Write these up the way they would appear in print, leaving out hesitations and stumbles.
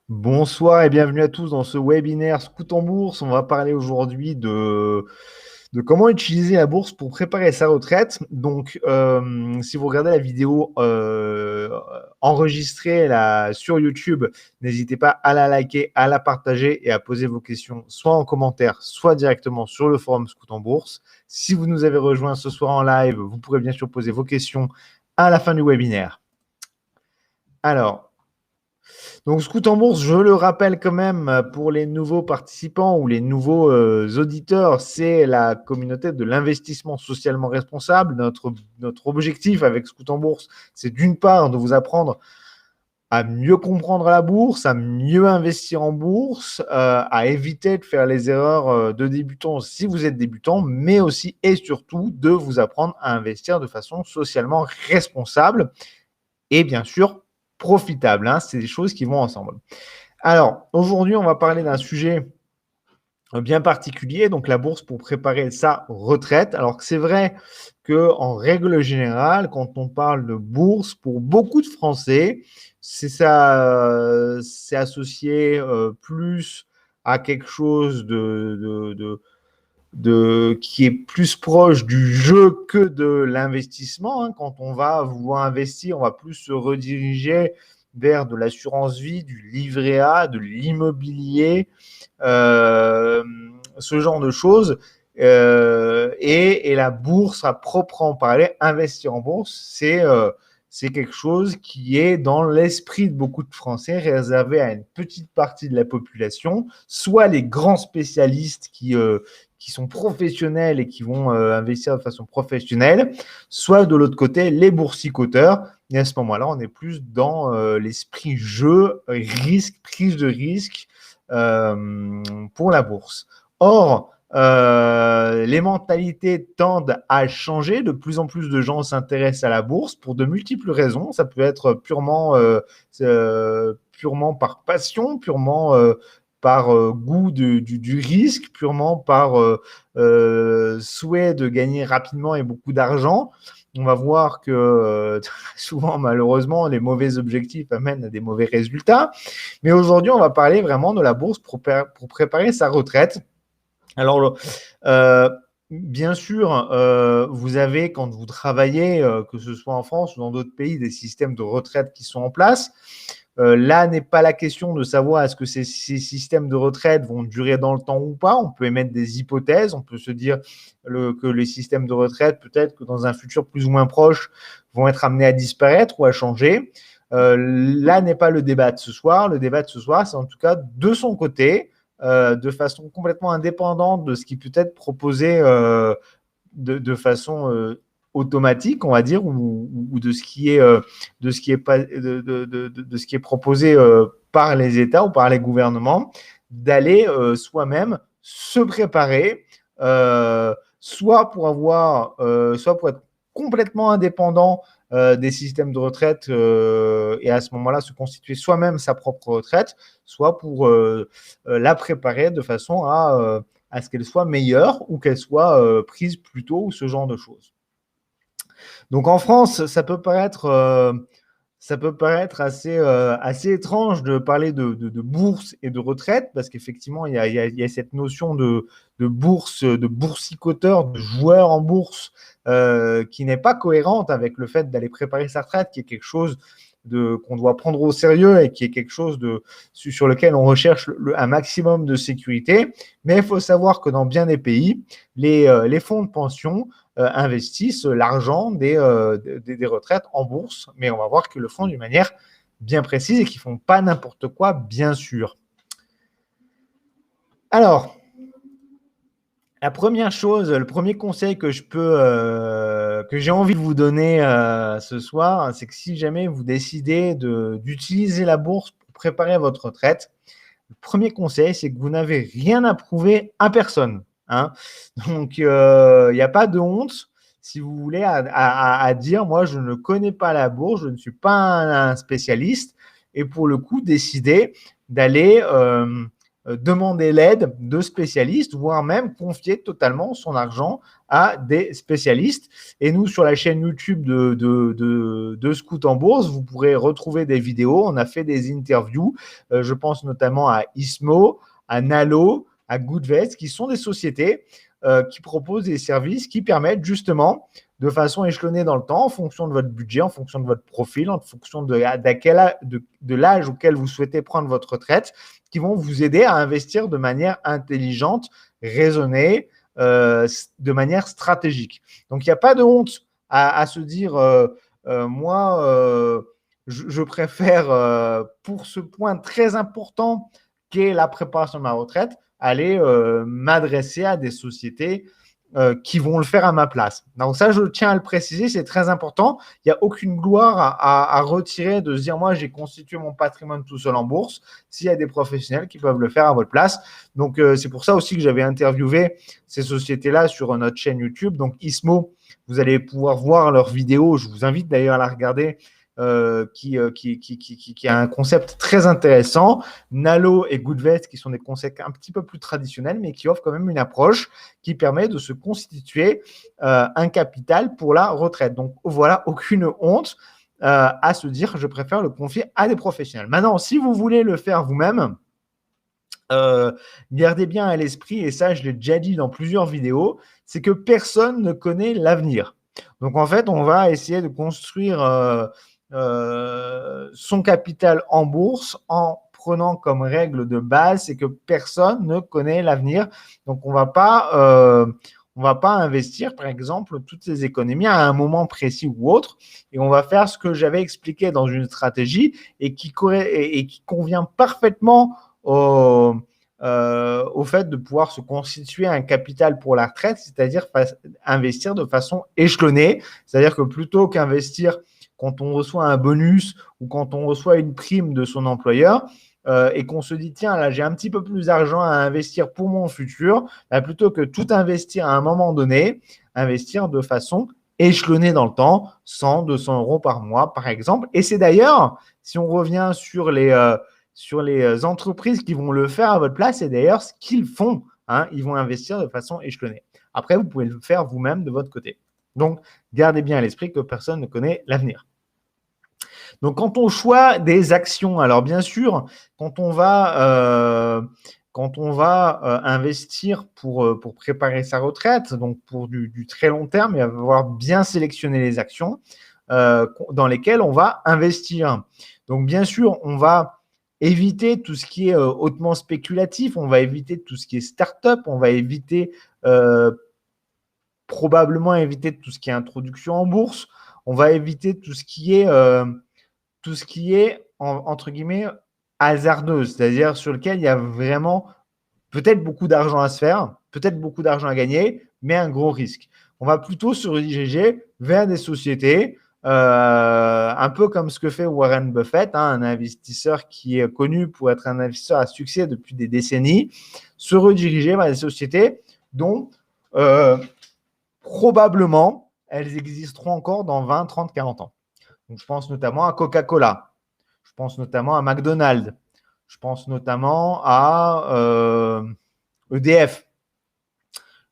Bonsoir et bienvenue à tous dans ce webinaire Scout en bourse. On va parler aujourd'hui de comment utiliser la bourse pour préparer sa retraite. Donc, si vous regardez la vidéo enregistrée là, sur YouTube, n'hésitez pas à la liker, à la partager et à poser vos questions soit en commentaire, soit directement sur le forum Scout en bourse. Si vous nous avez rejoints ce soir en live, vous pourrez bien sûr poser vos questions à la fin du webinaire. Alors, donc, Scout en bourse, je le rappelle quand même pour les nouveaux participants ou les nouveaux auditeurs, c'est la communauté de l'investissement socialement responsable. Notre objectif avec Scout en bourse, c'est d'une part de vous apprendre à mieux comprendre la bourse, à mieux investir en bourse, à éviter de faire les erreurs de débutants si vous êtes débutant, mais aussi et surtout de vous apprendre à investir de façon socialement responsable et bien sûr profitable. C'est des choses qui vont ensemble. Alors, aujourd'hui, on va parler d'un sujet bien particulier, donc la bourse pour préparer sa retraite. Alors que c'est vrai qu'en règle générale, quand on parle de bourse, pour beaucoup de Français, c'est associé plus à quelque chose qui est plus proche du jeu que de l'investissement. Quand on va vouloir investir, on va plus se rediriger vers de l'assurance vie, du livret A, de l'immobilier, ce genre de choses. Et la bourse, à proprement parler, investir en bourse, c'est quelque chose qui est dans l'esprit de beaucoup de Français, réservé à une petite partie de la population, soit les grands spécialistes qui sont professionnels et qui vont investir de façon professionnelle, soit de l'autre côté, les boursicoteurs. Et à ce moment-là, on est plus dans l'esprit jeu, risque, prise de risque pour la bourse. Or, les mentalités tendent à changer. De plus en plus de gens s'intéressent à la bourse pour de multiples raisons. Ça peut être purement par passion, purement par goût du risque, purement par souhait de gagner rapidement et beaucoup d'argent. On va voir que souvent, malheureusement, les mauvais objectifs amènent à des mauvais résultats. Mais aujourd'hui, on va parler vraiment de la bourse pour préparer sa retraite. Alors, euh, bien sûr, vous avez, quand vous travaillez, que ce soit en France ou dans d'autres pays, des systèmes de retraite qui sont en place. Là n'est pas la question de savoir est-ce que ces systèmes de retraite vont durer dans le temps ou pas. On peut émettre des hypothèses. On peut se dire que les systèmes de retraite, peut-être que dans un futur plus ou moins proche, vont être amenés à disparaître ou à changer. Là n'est pas le débat de ce soir. Le débat de ce soir, c'est en tout cas de son côté, de façon complètement indépendante de ce qui peut être proposé de façon automatique, on va dire, ou de ce qui est proposé par les États ou par les gouvernements, d'aller soi-même se préparer, soit pour être complètement indépendant des systèmes de retraite et à ce moment-là se constituer soi-même sa propre retraite, soit pour la préparer de façon à ce qu'elle soit meilleure ou qu'elle soit prise plus tôt ou ce genre de choses. Donc en France, ça peut paraître assez étrange de parler de bourse et de retraite parce qu'effectivement, il y a cette notion de bourse, de boursicoteur, de joueur en bourse qui n'est pas cohérente avec le fait d'aller préparer sa retraite, qui est quelque chose qu'on doit prendre au sérieux et qui est quelque chose sur lequel on recherche un maximum de sécurité. Mais il faut savoir que dans bien des pays, les fonds de pension investissent l'argent des retraites en bourse, mais on va voir qu'ils le font d'une manière bien précise et qu'ils ne font pas n'importe quoi, bien sûr. Alors, la première chose, le premier conseil que j'ai envie de vous donner ce soir, c'est que si jamais vous décidez d'utiliser la bourse pour préparer votre retraite, le premier conseil, c'est que vous n'avez rien à prouver à personne. Donc, il n'y a pas de honte, si vous voulez, à dire, moi, je ne connais pas la bourse, je ne suis pas un spécialiste, et pour le coup, décider d'aller demander l'aide de spécialistes, voire même confier totalement son argent à des spécialistes. Et nous, sur la chaîne YouTube de Scout en Bourse, vous pourrez retrouver des vidéos. On a fait des interviews. Je pense notamment à Ismo, à Nalo, à Goodvest, qui sont des sociétés qui proposent des services qui permettent justement, de façon échelonnée dans le temps, en fonction de votre budget, en fonction de votre profil, en fonction de l'âge auquel vous souhaitez prendre votre retraite, qui vont vous aider à investir de manière intelligente, raisonnée, de manière stratégique. Donc, il n'y a pas de honte à se dire moi, je préfère, pour ce point très important qu'est la préparation de ma retraite, aller m'adresser à des sociétés qui vont le faire à ma place. Donc ça, je tiens à le préciser, c'est très important. Il n'y a aucune gloire à retirer de se dire, moi, j'ai constitué mon patrimoine tout seul en bourse, s'il y a des professionnels qui peuvent le faire à votre place. Donc, c'est pour ça aussi que j'avais interviewé ces sociétés-là sur notre chaîne YouTube. Donc, Ismo, vous allez pouvoir voir leurs vidéos. Je vous invite d'ailleurs à la regarder. Qui a un concept très intéressant. Nalo et Goodvest, qui sont des concepts un petit peu plus traditionnels, mais qui offrent quand même une approche qui permet de se constituer un capital pour la retraite. Donc voilà, aucune honte à se dire je préfère le confier à des professionnels. Maintenant, si vous voulez le faire vous-même, gardez bien à l'esprit, et ça je l'ai déjà dit dans plusieurs vidéos, c'est que personne ne connaît l'avenir. Donc en fait, on va essayer de construire son capital en bourse en prenant comme règle de base, c'est que personne ne connaît l'avenir. Donc, on va pas investir, par exemple, toutes ces économies à un moment précis ou autre. Et on va faire ce que j'avais expliqué dans une stratégie et qui convient parfaitement au fait de pouvoir se constituer un capital pour la retraite, c'est-à-dire investir de façon échelonnée. C'est-à-dire que plutôt qu'investir quand on reçoit un bonus ou quand on reçoit une prime de son employeur et qu'on se dit, tiens, là, j'ai un petit peu plus d'argent à investir pour mon futur, bah, plutôt que tout investir à un moment donné, investir de façon échelonnée dans le temps, 100, 200 euros par mois, par exemple. Et c'est d'ailleurs, si on revient sur les entreprises qui vont le faire à votre place, c'est d'ailleurs ce qu'ils font. Hein, ils vont investir de façon échelonnée. Après, vous pouvez le faire vous-même de votre côté. Donc, gardez bien à l'esprit que personne ne connaît l'avenir. Donc, quand on choisit des actions, alors bien sûr, quand on va investir pour préparer sa retraite, donc pour du très long terme, il va falloir bien sélectionner les actions dans lesquelles on va investir. Donc, bien sûr, on va éviter tout ce qui est hautement spéculatif, on va éviter tout ce qui est start-up, on va probablement éviter tout ce qui est introduction en bourse, on va éviter tout ce qui est entre guillemets hasardeuse, c'est-à-dire sur lequel il y a vraiment peut-être beaucoup d'argent à se faire, peut-être beaucoup d'argent à gagner, mais un gros risque. On va plutôt se rediriger vers des sociétés, un peu comme ce que fait Warren Buffett, hein, un investisseur qui est connu pour être un investisseur à succès depuis des décennies, se rediriger vers des sociétés dont probablement elles existeront encore dans 20, 30, 40 ans. Donc, je pense notamment à Coca-Cola, je pense notamment à McDonald's, je pense notamment à EDF,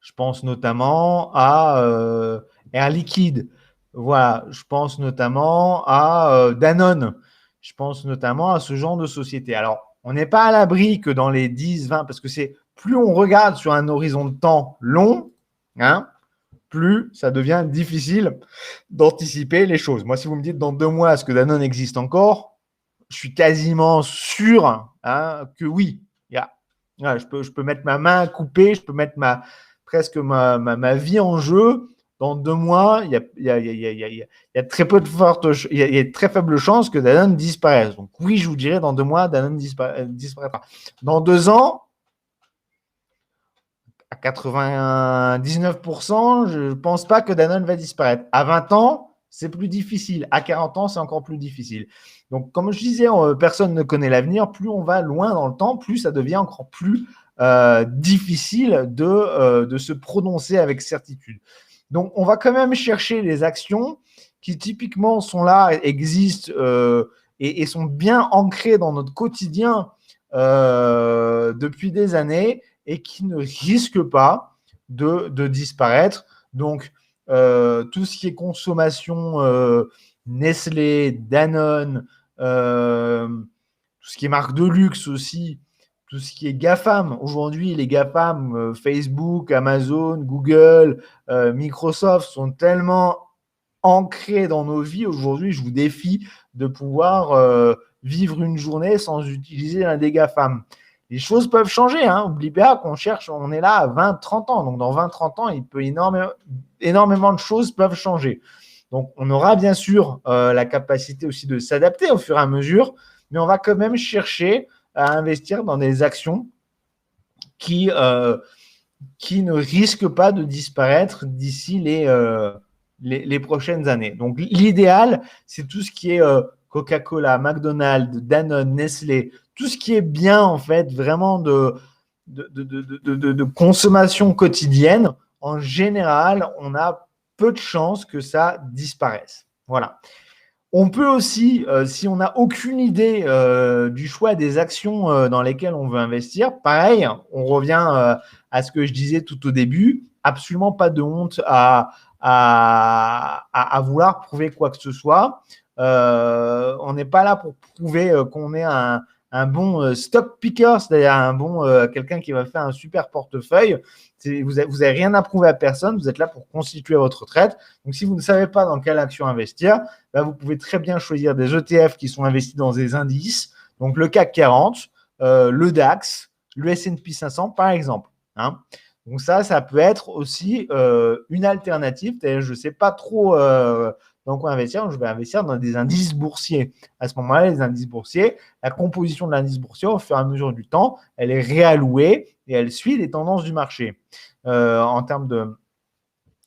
je pense notamment à Air Liquide, voilà, je pense notamment à Danone, je pense notamment à ce genre de société. Alors, on n'est pas à l'abri que dans les 10, 20, parce que c'est plus on regarde sur un horizon de temps long, hein, plus ça devient difficile d'anticiper les choses. Moi, si vous me dites dans 2 mois, est-ce que Danone existe encore, je suis quasiment sûr que oui. Je peux mettre ma main coupée, je peux mettre presque ma vie en jeu. Dans 2 mois, il y a très peu de il y a très faible chance que Danone disparaisse. Donc oui, je vous dirais, dans 2 mois, Danone disparaîtra. Dans 2 ans, à 99%, je ne pense pas que Danone va disparaître. À 20 ans, c'est plus difficile. À 40 ans, c'est encore plus difficile. Donc, comme je disais, personne ne connaît l'avenir. Plus on va loin dans le temps, plus ça devient encore plus difficile de se prononcer avec certitude. Donc, on va quand même chercher les actions qui typiquement sont là, existent et sont bien ancrées dans notre quotidien depuis des années et qui ne risquent pas de disparaître. Donc, tout ce qui est consommation Nestlé, Danone, tout ce qui est marque de luxe aussi, tout ce qui est GAFAM. Aujourd'hui, les GAFAM, Facebook, Amazon, Google, Microsoft sont tellement ancrés dans nos vies. Aujourd'hui, je vous défie de pouvoir vivre une journée sans utiliser l'un des GAFAM. Les choses peuvent changer. N'oubliez pas qu'on cherche, on est là à 20-30 ans. Donc, dans 20-30 ans, il peut énormément de choses peuvent changer. Donc, on aura bien sûr la capacité aussi de s'adapter au fur et à mesure, mais on va quand même chercher à investir dans des actions qui ne risquent pas de disparaître d'ici les prochaines années. Donc, l'idéal, c'est tout ce qui est Coca-Cola, McDonald's, Danone, Nestlé, tout ce qui est bien, en fait, vraiment de consommation quotidienne. En général, on a peu de chances que ça disparaisse. Voilà. On peut aussi, si on n'a aucune idée du choix des actions dans lesquelles on veut investir, pareil, on revient à ce que je disais tout au début, absolument pas de honte à vouloir prouver quoi que ce soit. On n'est pas là pour prouver qu'on est un bon stock picker, c'est-à-dire un bon quelqu'un qui va faire un super portefeuille. Vous n'avez rien à prouver à personne, vous êtes là pour constituer votre retraite. Donc, si vous ne savez pas dans quelle action investir, bah, vous pouvez très bien choisir des ETF qui sont investis dans des indices, donc le CAC 40, le DAX, le S&P 500 par exemple. Donc ça peut être aussi une alternative. Je ne sais pas trop dans quoi investir. Je vais investir dans des indices boursiers. À ce moment-là, les indices boursiers, la composition de l'indice boursier, au fur et à mesure du temps, elle est réallouée et elle suit les tendances du marché en termes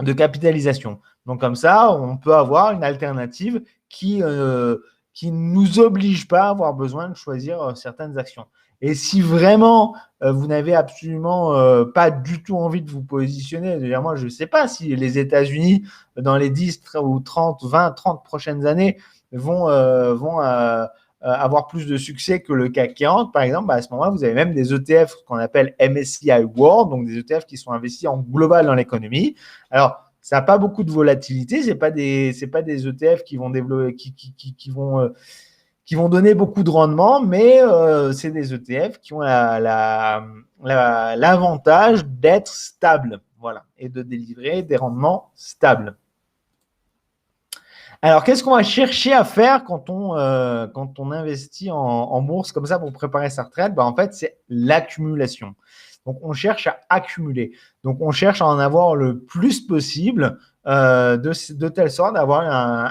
de capitalisation. Donc comme ça, on peut avoir une alternative qui ne nous oblige pas à avoir besoin de choisir certaines actions. Et si vraiment vous n'avez absolument pas du tout envie de vous positionner, moi je ne sais pas si les États-Unis dans les 10 ou 30, 20, 30 prochaines années vont avoir plus de succès que le CAC 40, par exemple, à ce moment-là, vous avez même des ETF qu'on appelle MSCI World, donc des ETF qui sont investis en global dans l'économie. Alors, ça n'a pas beaucoup de volatilité, c'est pas des ETF qui vont développer, qui vont donner beaucoup de rendement, mais c'est des ETF qui ont l'avantage d'être stables, voilà, et de délivrer des rendements stables. Alors, qu'est-ce qu'on va chercher à faire quand on investit en bourse comme ça pour préparer sa retraite? En fait, c'est l'accumulation. Donc, on cherche à accumuler. Donc, on cherche à en avoir le plus possible de telle sorte d'avoir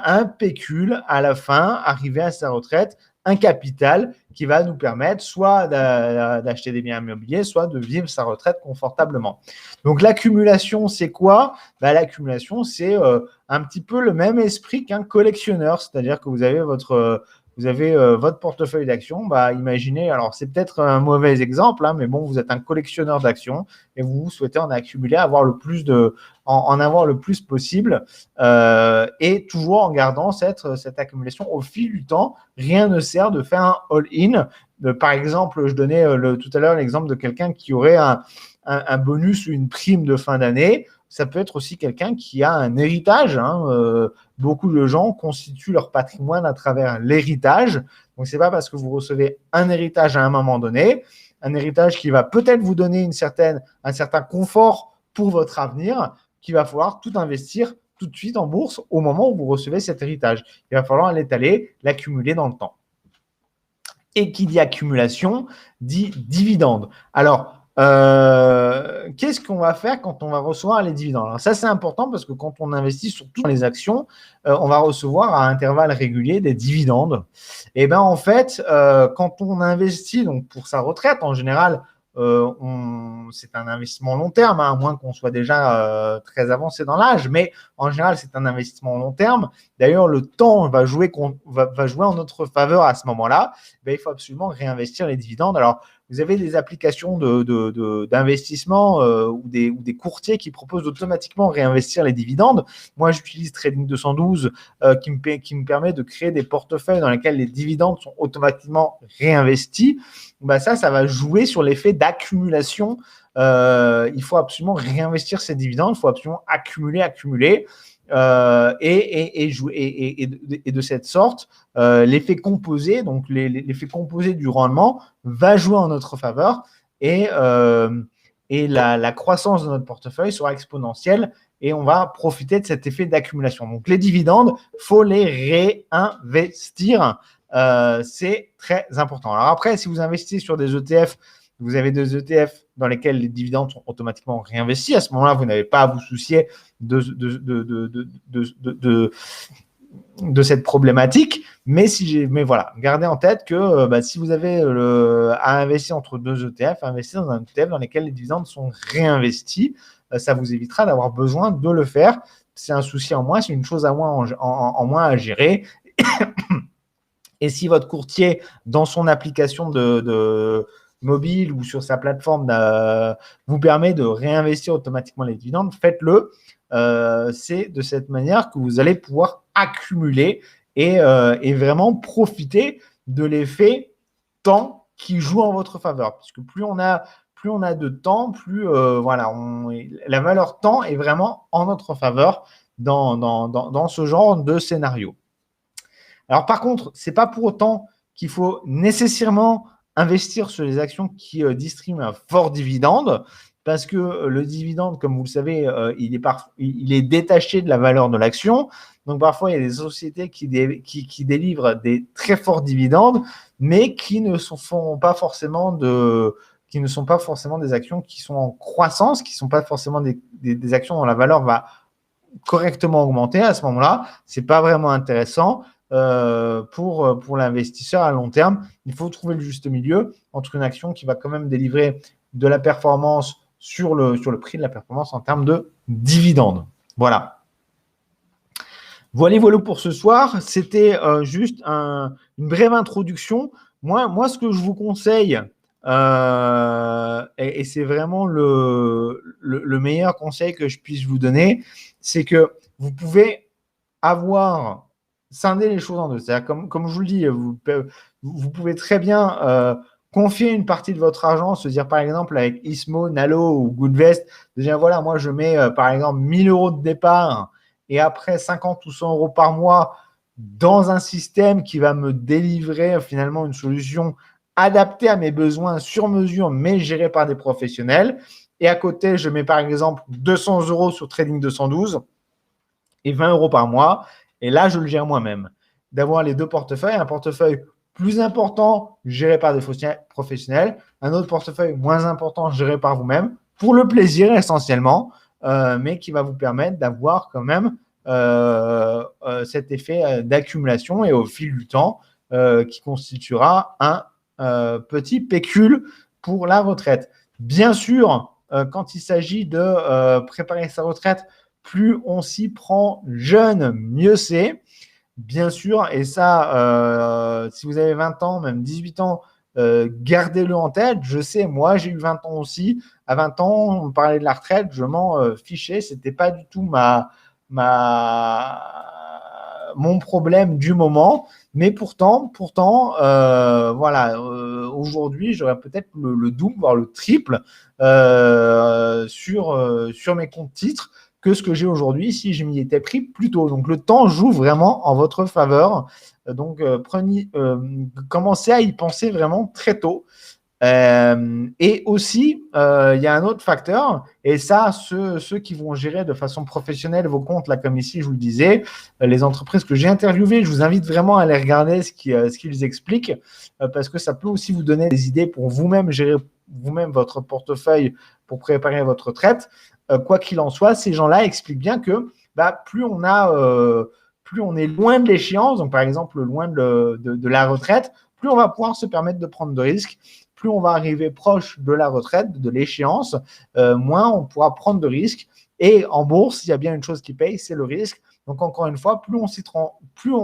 un pécule à la fin, arriver à sa retraite, un capital qui va nous permettre soit d'acheter des biens immobiliers, soit de vivre sa retraite confortablement. Donc, l'accumulation, c'est quoi? L'accumulation, c'est un petit peu le même esprit qu'un collectionneur, c'est-à-dire que vous avez votre portefeuille d'actions. Imaginez, alors c'est peut-être un mauvais exemple, mais bon, vous êtes un collectionneur d'actions et vous souhaitez en accumuler, en avoir le plus possible et toujours en gardant cette accumulation au fil du temps. Rien ne sert de faire un all-in. Par exemple, je donnais tout à l'heure l'exemple de quelqu'un qui aurait un bonus ou une prime de fin d'année. Ça peut être aussi quelqu'un qui a un héritage. Beaucoup de gens constituent leur patrimoine à travers l'héritage. Donc, ce n'est pas parce que vous recevez un héritage à un moment donné, un héritage qui va peut-être vous donner un certain confort pour votre avenir, qu'il va falloir tout investir tout de suite en bourse au moment où vous recevez cet héritage. Il va falloir l'étaler, l'accumuler dans le temps. Et qui dit accumulation dit dividende. Alors, qu'est-ce qu'on va faire quand on va recevoir les dividendes? Alors ça, c'est important parce que quand on investit surtout dans les actions, on va recevoir à intervalles réguliers des dividendes. Et bien, en fait, quand on investit donc pour sa retraite, en général, c'est un investissement long terme, à moins qu'on soit déjà très avancé dans l'âge, mais en général, c'est un investissement long terme. D'ailleurs, le temps va jouer en notre faveur à ce moment-là. Il faut absolument réinvestir les dividendes. Alors, vous avez des applications d'investissement ou des courtiers qui proposent automatiquement réinvestir les dividendes. Moi, j'utilise Trading 212 qui me permet de créer des portefeuilles dans lesquels les dividendes sont automatiquement réinvestis. Ça va jouer sur l'effet d'accumulation. Il faut absolument réinvestir ces dividendes, il faut absolument accumuler. Et de cette sorte, l'effet composé, donc l'effet composé du rendement, va jouer en notre faveur et la croissance de notre portefeuille sera exponentielle et on va profiter de cet effet d'accumulation. Donc les dividendes, il faut les réinvestir. C'est très important. Alors après, si vous investissez sur des ETF, vous avez des ETF dans lesquels les dividendes sont automatiquement réinvestis. À ce moment-là, vous n'avez pas à vous soucier de cette problématique. Mais voilà, gardez en tête que si vous avez à investir entre deux ETF, investissez dans un ETF dans lequel les dividendes sont réinvestis. Ça vous évitera d'avoir besoin de le faire. C'est un souci en moins, c'est une chose en moins à gérer. Et si votre courtier, dans son application de mobile ou sur sa plateforme, vous permet de réinvestir automatiquement les dividendes, faites-le. C'est de cette manière que vous allez pouvoir accumuler et vraiment profiter de l'effet temps qui joue en votre faveur. Parce que plus on a de temps, plus la valeur temps est vraiment en notre faveur dans ce genre de scénario. Alors par contre, ce n'est pas pour autant qu'il faut nécessairement investir sur les actions qui distribuent un fort dividende, parce que le dividende, comme vous le savez, il est détaché de la valeur de l'action. Donc parfois, il y a des sociétés qui délivrent des très forts dividendes, mais qui ne sont pas forcément des actions qui sont en croissance, qui ne sont pas forcément des actions dont la valeur va correctement augmenter. À ce moment-là, ce n'est pas vraiment intéressant. Pour l'investisseur à long terme, il faut trouver le juste milieu entre une action qui va quand même délivrer de la performance sur le prix de la performance en termes de dividendes. Voilà. Voilà pour ce soir. C'était juste une brève introduction. Moi, ce que je vous conseille, et c'est vraiment le meilleur conseil que je puisse vous donner, c'est que vous pouvez scinder les choses en deux. C'est-à-dire, comme je vous le dis, vous pouvez très bien confier une partie de votre argent, se dire par exemple avec Ismo, Nalo ou Goodvest, de dire voilà, moi je mets par exemple 1000 € de départ et après 50 ou 100 € par mois dans un système qui va me délivrer finalement une solution adaptée à mes besoins sur mesure, mais gérée par des professionnels. Et à côté, je mets par exemple 200 € sur Trading 212 et 20 € par mois. Et là, je le gère moi-même. D'avoir les deux portefeuilles, un portefeuille plus important géré par des professionnels, un autre portefeuille moins important géré par vous-même, pour le plaisir essentiellement, mais qui va vous permettre d'avoir quand même cet effet d'accumulation et au fil du temps qui constituera un petit pécule pour la retraite. Bien sûr, quand il s'agit de préparer sa retraite, plus on s'y prend jeune, mieux c'est. Bien sûr, et ça, si vous avez 20 ans, même 18 ans, gardez-le en tête. Je sais, moi, j'ai eu 20 ans aussi. À 20 ans, on parlait de la retraite, je m'en fichais. Ce n'était pas du tout mon problème du moment. Mais pourtant, aujourd'hui, j'aurais peut-être le double, voire le triple sur mes comptes titres que ce que j'ai aujourd'hui si je m'y étais pris plus tôt. Donc, le temps joue vraiment en votre faveur. Donc, commencez à y penser vraiment très tôt. Et aussi, il y a un autre facteur, et ça, ceux qui vont gérer de façon professionnelle vos comptes, là, comme ici, je vous le disais, les entreprises que j'ai interviewées, je vous invite vraiment à aller regarder ce qu'ils expliquent, parce que ça peut aussi vous donner des idées pour vous-même gérer vous-même votre portefeuille pour préparer votre retraite. Quoi qu'il en soit, ces gens-là expliquent bien que plus on est loin de l'échéance, donc par exemple loin de la retraite, plus on va pouvoir se permettre de prendre de risques. Plus on va arriver proche de la retraite, de l'échéance, moins on pourra prendre de risques. Et en bourse, il y a bien une chose qui paye, c'est le risque. Donc encore une fois, plus on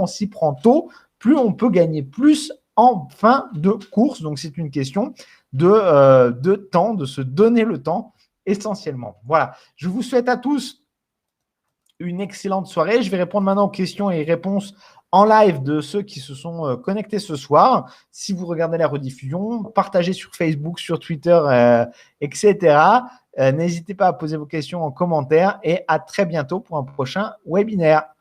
s'y prend tôt, plus on peut gagner plus en fin de course. Donc c'est une question de temps, de se donner le temps essentiellement. Voilà, je vous souhaite à tous une excellente soirée. Je vais répondre maintenant aux questions et réponses en live de ceux qui se sont connectés ce soir. Si vous regardez la rediffusion, partagez sur Facebook, sur Twitter, etc. N'hésitez pas à poser vos questions en commentaire et à très bientôt pour un prochain webinaire.